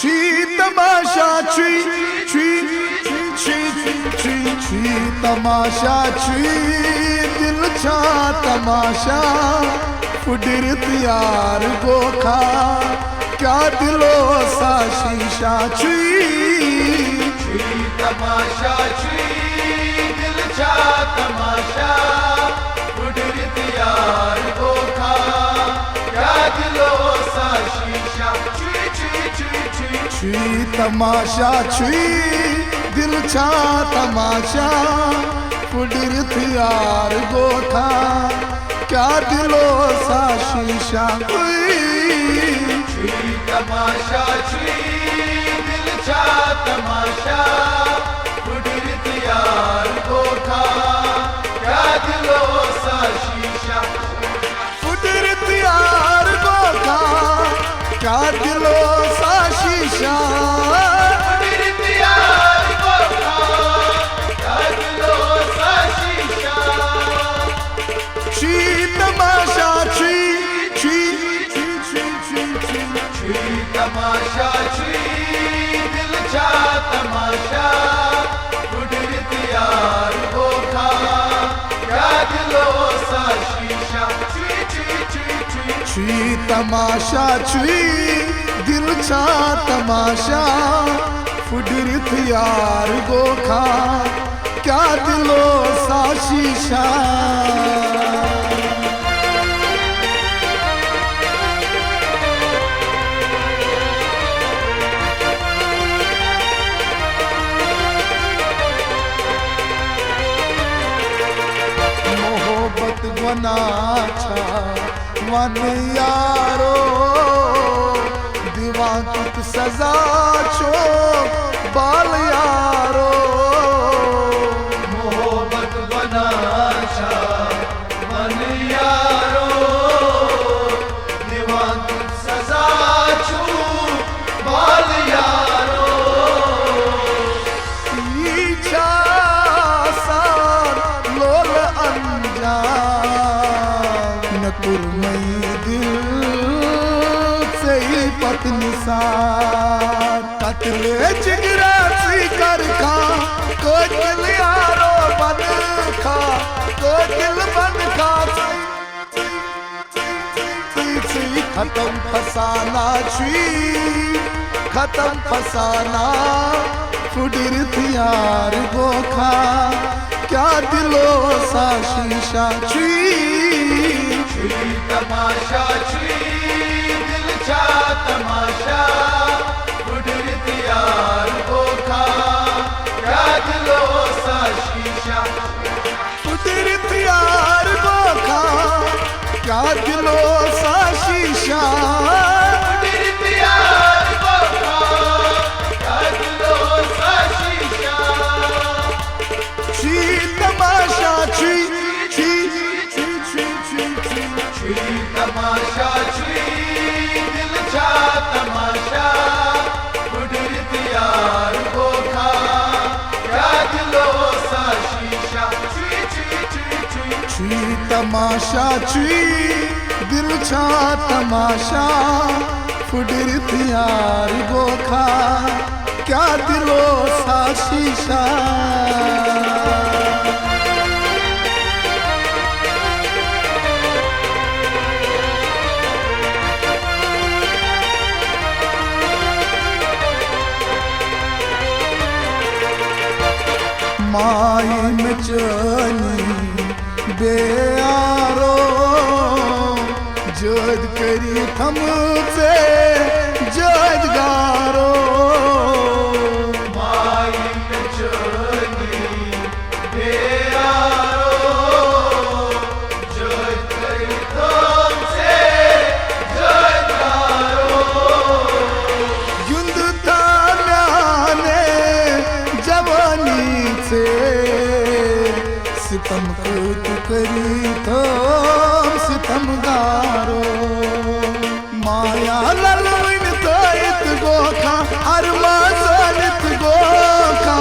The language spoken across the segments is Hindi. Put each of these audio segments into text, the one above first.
तमाशा तमाशा दिल छा तमाशा फुडिरत यार गोखा क्या दिलो सा शीशा तमाशा दिल छा तमाशा फुडिरत यार गोखा क्या दिलो सा शीशा तमाशा दिल छा तमाशा फुडिरत यार गोखा क्या दिलो सा शीशा तमाशा दिल छा तमाशा फुडिरत यार गोखा क्या दिलो सा शीशा फुडिरत यार गोखा क्या दिलो सा शीशा फुडिरत यार गोखा क्या दिलो सा शीशा तमाशा तमाशा दिल छा तमाशा फुडिरत यार गोखा क्या दिलो सा शीशा तमाशा दिल छा तमाशा फुडिरत यार गोखा क्या दिलो सा शीशा वना छा वन यारो दीवा कुत सजा छो बाल यारो मोहब्बत बना छा मन यारो दीवा कुत सजा छो बाल यारो लोल तुरमई दिल से ही पत्नी सा कतले जिगरा सी कर खा को दिल यारो बन खा को दिल बन खा खत्म फसाना खत्म फसाना फुडिरत यार गोखा क्या दिलो सा शीशा तमाशा दिल छा तमाशा फुडिरत यार गोखा क्या दिलो सा शीशा फुडिरत यार गोखा क्या दिलो सा शीशा फुडिरत यार गोखा क्या दिलो सा शीशा तमाशा तमाशा दिल छा तमाशा फुडिरत यार गोखा क्या दिलो सा शीशा तमाशा दिल छा तमाशा फुडिरत यार गोखा क्या दिलो सा शीशा माई में चनी बेयारो जद करी थम से जदगारो माई में चनी बेयारो जद करी थम से जदगारो युद्ध था म्याने जवानी से सितम कूट करी थम सितमगारो माया ललविन तैत गोखा अरमा सलित गोखा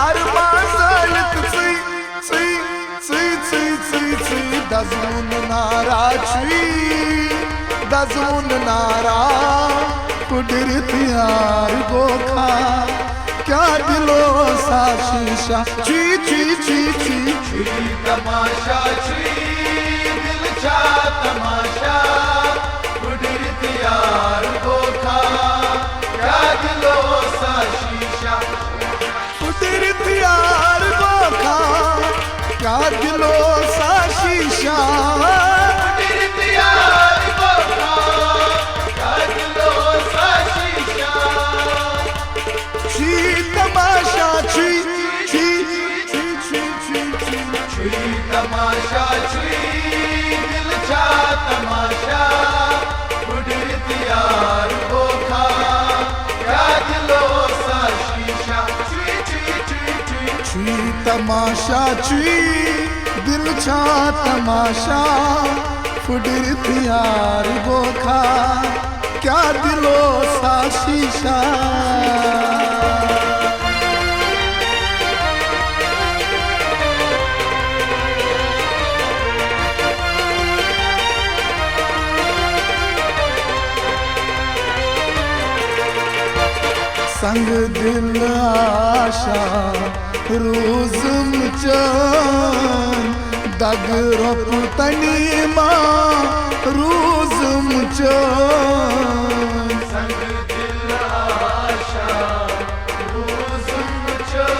अरमा सलित दजून नारा कुदरत यार गोखा क्या दिलो सा शीशा छी छी छी छी छी तमाशा छी दिल छा तमाशा कुदरत यार गोखा क्या दिलो सा शीशा कुदरत यार गोखा क्या दिलो सा शीशा कुदरत यार गोखा क्या दिलो सा शीशा छी तमाशा छी छी छी छी छी छी छी तमाशा छी दिल छा तमाशा कुदरत यार गोखा क्या दिलो सा शीशा छी छी छी छी छी तमाशा छी दिल छा तमाशा कुदरत यार गोखा क्या दिलो सा शीशा संग दिल आशा रोज मुचन दग रोप तनी मां रोज मुचन संग दिल आशा रोज मुचन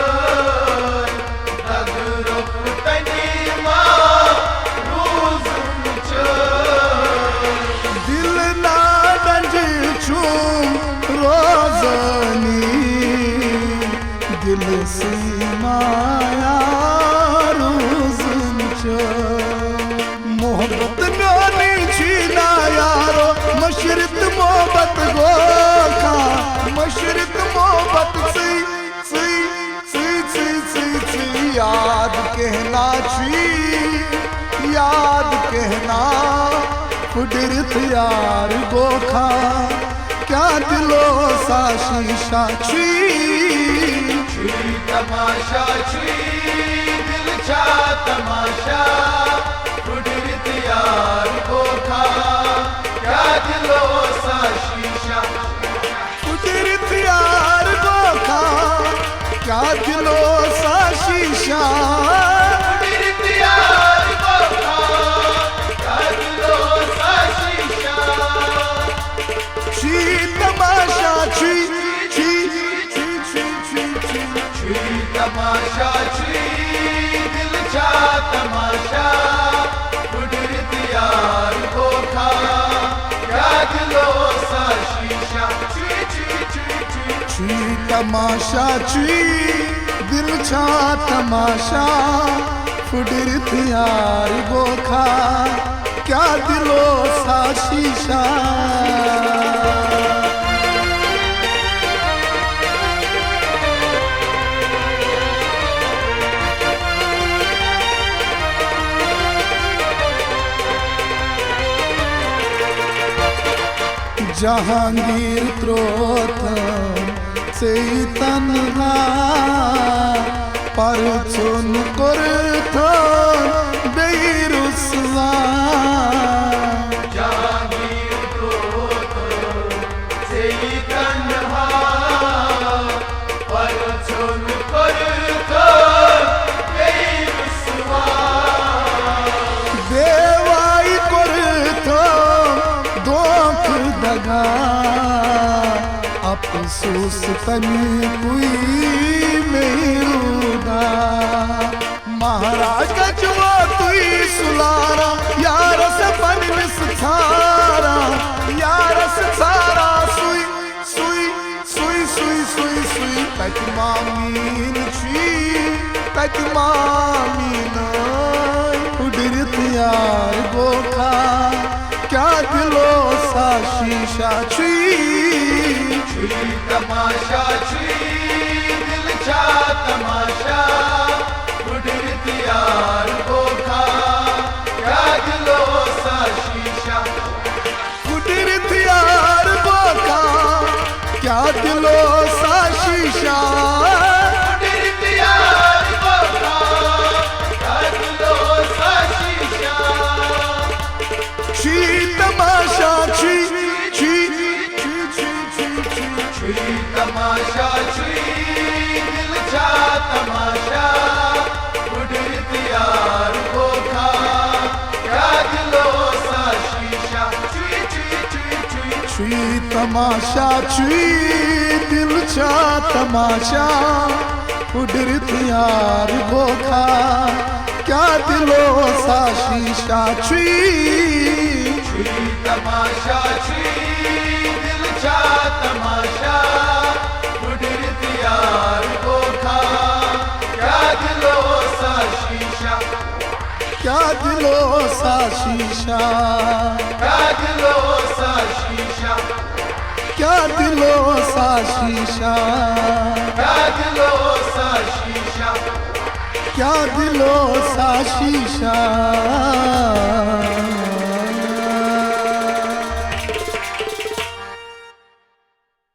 दग रुख तनी मां रोज मुचन दिल ना डंज छूम रोजनी दिल से माया रोज मोहब्बत न्योनी छीना यारो मशरत मोहब्बत गोखा मशरत मोहब्बत सी सी सी सी सी सी याद कहना छी याद कहना कुदरत यार गोखा क्या दिलो सा शीशा छी तमाशा छी दिल छा तमाशा कुदरत यार गोखा क्या दिलो सा शीशा कुदरत यार गोखा क्या दिलो सा शीशा कुदरत यार गोखा क्या दिलो सा शीशा छी तमाशा छी छी छी छी छी छी छी तमाशा छी दिल छा तमाशा कुदरत यार गोखा क्या दिलो सा शीशा छी छी छी छी छी तमाशा छी दिल छा तमाशा कुदरत यार गोखा क्या दिलो सा शीशा जहांगीर त्रोथम से तन्हा पर चुन करता बेरुसवा जहांगीर क्रोध से तन्हा पर चुन करता बेरुसवा देवाई करता दोख दगा अफसोस तनी हुई मेरुदा महाराज गजवा तुई सुलारा यार सपन मिस थारा यार सारा सुई सुई सुई सुई सुई सुई तक मामीन छी तक मामीन कुदरत यार गोखा क्या दिलो सा शीशा छी तमाशा छी दिल छा तमाशा कुदरत यार गोखा क्या दिलो सा शीशा कुदरत यार गोखा क्या दिलो सा शीशा कुदरत यार गोखा क्या दिलो सा शीशा छी तमाशा छी छी छी छी छी छुई तमाशा छुई दिल छा तमाशा कुदरत यार को खा क्या दिलो सा शीशा छुई छुई छुई छुई छुई तमाशा छुई दिल छा तमाशा कुदरत यार को खा क्या दिलो सा शीशा छुई छुई तमाशा छुई दिल छा तमाशा कुदरत यार को खा क्या दिलो सा शीशा क्या दिलो सा शीशा क्या दिलो सा शीशा क्या दिलो सा शीशा क्या दिलो सा शीशा क्या दिलो सा शीशा